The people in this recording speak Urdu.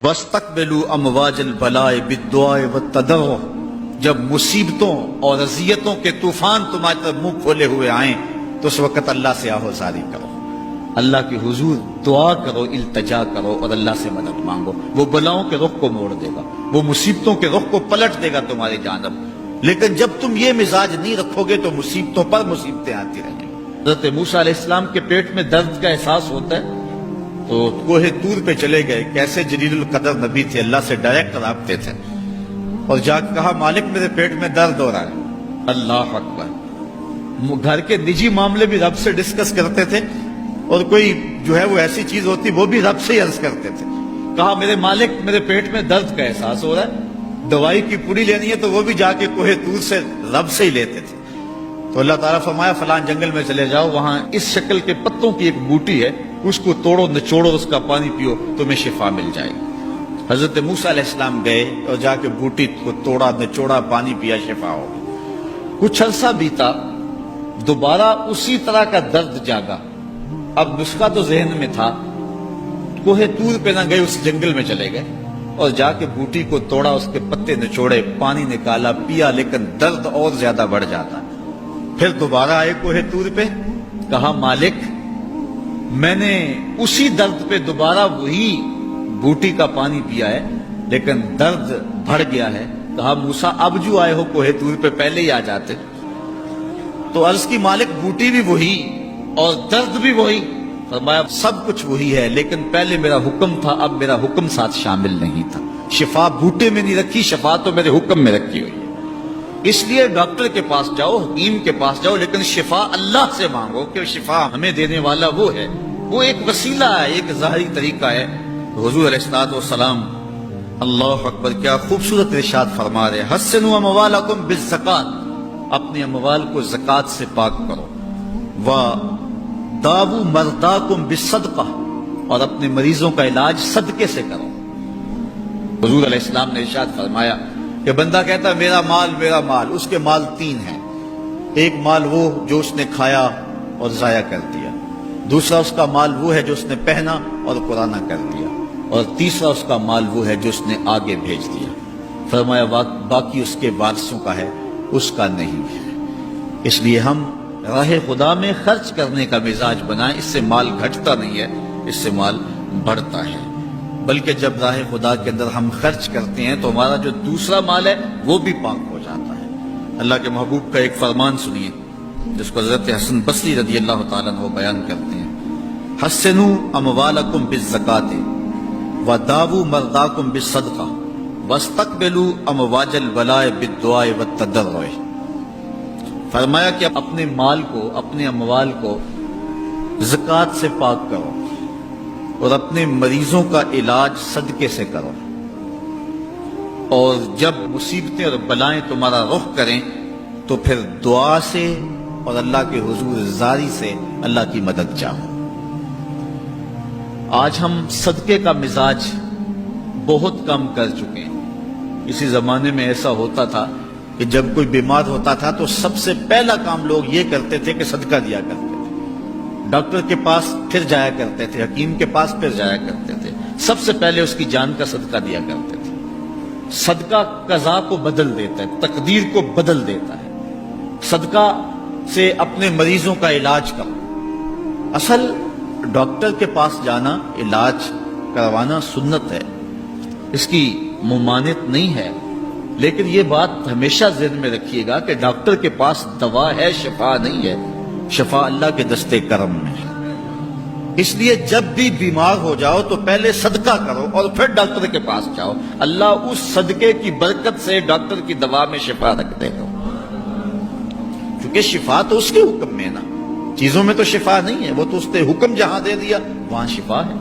وَاسْتَقْبِلُوا أَمْوَاجَ الْبَلَاءِ بِالدُّعَاءِ وَالتَّضَرُّعِ، جب مصیبتوں اور اذیتوں کے طوفان تمہاری طرف منہ کھولے ہوئے آئیں تو اس وقت اللہ سے آہوزاری کرو، اللہ کے حضور دعا کرو، التجا کرو اور اللہ سے مدد مانگو۔ وہ بلاؤں کے رخ کو موڑ دے گا، وہ مصیبتوں کے رخ کو پلٹ دے گا تمہاری جانب۔ لیکن جب تم یہ مزاج نہیں رکھو گے تو مصیبتوں پر مصیبتیں آتی رہیں گی۔ حضرت موسیٰ علیہ السلام کے پیٹ میں درد کا احساس ہوتا ہے تو کوہ طور پہ چلے گئے، کیسے جلیل القدر نبی تھے، اللہ سے ڈائریکٹ رابطے تھے، اور جا کے کہا مالک میرے پیٹ میں درد ہو رہا ہے۔ اللہ اکبر۔ گھر کے نجی معاملے بھی رب سے ڈسکس کرتے تھے، اور کوئی جو ہے وہ ایسی چیز ہوتی وہ بھی رب سے ہی عرض کرتے تھے۔ کہا میرے مالک میرے پیٹ میں درد کا احساس ہو رہا ہے، دوائی کی پوری لینی ہے، تو وہ بھی جا کے کوہ طور سے رب سے ہی لیتے تھے۔ تو اللہ تعالیٰ فرمایا فلان جنگل میں چلے جاؤ، وہاں اس شکل کے پتوں کی ایک بوٹی ہے، اس کو توڑو نچوڑو، اس کا پانی پیو، تمہیں شفا مل جائے گی۔ حضرت موسیٰ علیہ السلام گئے اور جا کے بوٹی کو توڑا نچوڑا، پانی پیا، شفا ہو گئی۔ کچھ عرصہ بیتا، دوبارہ اسی طرح کا درد جاگا۔ اب نسخہ تو ذہن میں تھا، کوہ طور پہ نہ گئے، اس جنگل میں چلے گئے اور جا کے بوٹی کو توڑا، اس کے پتے نچوڑے، پانی نکالا، پیا، لیکن درد اور زیادہ بڑھ جاتا۔ پھر دوبارہ آئے کوہ طور پہ، کہا مالک میں نے اسی درد پہ دوبارہ وہی بوٹی کا پانی پیا ہے، لیکن درد بڑھ گیا ہے۔ کہا موسیٰ اب جو آئے ہو کوہ طور پہ پہلے ہی آ جاتے۔ تو عرض کی مالک بوٹی بھی وہی اور درد بھی وہی۔ فرمایا سب کچھ وہی ہے، لیکن پہلے میرا حکم تھا، اب میرا حکم ساتھ شامل نہیں تھا۔ شفا بوٹے میں نہیں رکھی، شفا تو میرے حکم میں رکھی ہوئی ہے۔ اس لیے ڈاکٹر کے پاس جاؤ، حکیم کے پاس جاؤ، لیکن شفا اللہ سے مانگو، کہ شفا ہمیں دینے والا وہ ہے۔ وہ ایک وسیلہ ہے، ایک ظاہری طریقہ ہے۔ حضور علیہ الصلوۃ والسلام، اللہ اکبر، کیا خوبصورت ارشاد فرما رہے، حسنوا اموالکم بالزکات، اپنے اموال کو زکات سے پاک کرو، وداووا مرضاکم بالصدقہ، اور اپنے مریضوں کا علاج صدقے سے کرو۔ حضور علیہ السلام نے ارشاد فرمایا کہ بندہ کہتا ہے میرا مال میرا مال، اس کے مال تین ہیں۔ ایک مال وہ جو اس نے کھایا اور ضائع کر دیا، دوسرا اس کا مال وہ ہے جو اس نے پہنا اور پرانا کر دیا، اور تیسرا اس کا مال وہ ہے جو اس نے آگے بھیج دیا۔ فرمایا باقی اس کے وارثوں کا ہے، اس کا نہیں ہے۔ اس لیے ہم راہ خدا میں خرچ کرنے کا مزاج بنائیں، اس سے مال گھٹتا نہیں ہے، اس سے مال بڑھتا ہے۔ بلکہ جب راہ خدا کے اندر ہم خرچ کرتے ہیں تو ہمارا جو دوسرا مال ہے وہ بھی پاک ہو جاتا ہے۔ اللہ کے محبوب کا ایک فرمان سنیے جس کو حضرت حسن بصری رضی اللہ تعالیٰ عنہ بیان کرتے ہیں، حسنوا اموالکم بالزکات وداووا مرضاکم بالصدقہ واستقبلوا امواج البلاء بالدعاء والتضرع۔ فرمایا کہ اپنے مال کو، اپنے اموال کو زکات سے پاک کرو، اور اپنے مریضوں کا علاج صدقے سے کرو، اور جب مصیبتیں اور بلائیں تمہارا رخ کریں تو پھر دعا سے اور اللہ کے حضور زاری سے اللہ کی مدد چاہو۔ آج ہم صدقے کا مزاج بہت کم کر چکے ہیں۔ اسی زمانے میں ایسا ہوتا تھا کہ جب کوئی بیمار ہوتا تھا تو سب سے پہلا کام لوگ یہ کرتے تھے کہ صدقہ دیا کرتے تھے، ڈاکٹر کے پاس پھر جایا کرتے تھے، حکیم کے پاس پھر جایا کرتے تھے، سب سے پہلے اس کی جان کا صدقہ دیا کرتے تھے۔ صدقہ قضا کو بدل دیتا ہے، تقدیر کو بدل دیتا ہے۔ صدقہ سے اپنے مریضوں کا علاج کرو۔ اصل ڈاکٹر کے پاس جانا، علاج کروانا سنت ہے، اس کی ممانعت نہیں ہے، لیکن یہ بات ہمیشہ ذہن میں رکھیے گا کہ ڈاکٹر کے پاس دوا ہے، شفا نہیں ہے، شفا اللہ کے دستے کرم میں ہے۔ اس لیے جب بھی بیمار ہو جاؤ تو پہلے صدقہ کرو اور پھر ڈاکٹر کے پاس جاؤ، اللہ اس صدقے کی برکت سے ڈاکٹر کی دوا میں شفا رکھ دے گا، کیونکہ شفا تو اس کے حکم میں نا، چیزوں میں تو شفا نہیں ہے، وہ تو اس نے حکم جہاں دے دیا وہاں شفا ہے۔